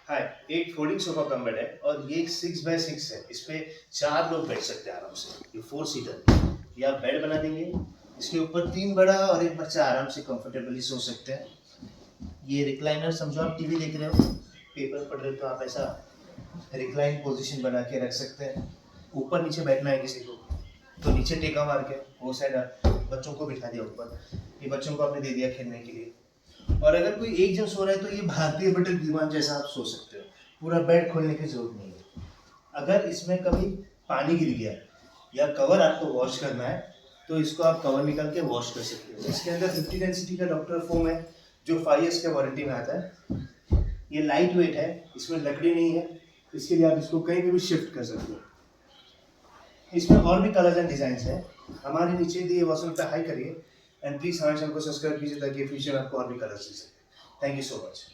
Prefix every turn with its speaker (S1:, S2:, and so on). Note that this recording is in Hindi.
S1: हाँ, एक फोल्डिंग सोफा कम बेड है और ये 6x6 है। इस पे 4 लोग बैठ सकते हैं आराम से। ये 4 सीटर ये आप बेड बना देंगे। इसके ऊपर 3 बड़ा और एक बच्चा आराम से कंफर्टेबली सो सकते हैं। ये रिक्लाइनर समझो आप टीवी देख रहे हो, पेपर पढ़ रहे हो तो आप ऐसा रिक्लाइन पोजीशन बना के रख सकते हैं। ऊपर नीचे बैठना है किसी को तो नीचे टेका मार के वो साइड बच्चों को बिठा दिया ऊपर। ये बच्चों को आपने दे दिया खेलने के लिए। और अगर कोई एक जन सो रहा है तो ये भारतीय बटल दीवान जैसा आप सो सकते हो। पूरा बेड खोलने की जरूरत नहीं है। अगर इसमें कभी पानी गिर गया या कवर आपको वॉश करना है तो इसको आप कवर निकाल के वॉश कर सकते हो। इसके अंदर 50 डेंसिटी का डॉक्टर फोम है जो 5 years का वारंटी में आता है। ये लाइट वेट है, इसमें लकड़ी नहीं है, इसके लिए आप इसको कहीं भी शिफ्ट कर सकते हो। इसमें और भी कलर्स एंड डिजाइन है। हमारे नीचे दिए व्हाट्सएप पे हाई करिए एंड प्लीज हमारे चैनल को सब्सक्राइब कीजिए ताकि फ्यूचर में आपको और भी कलर्स मिल सके। Thank you so much.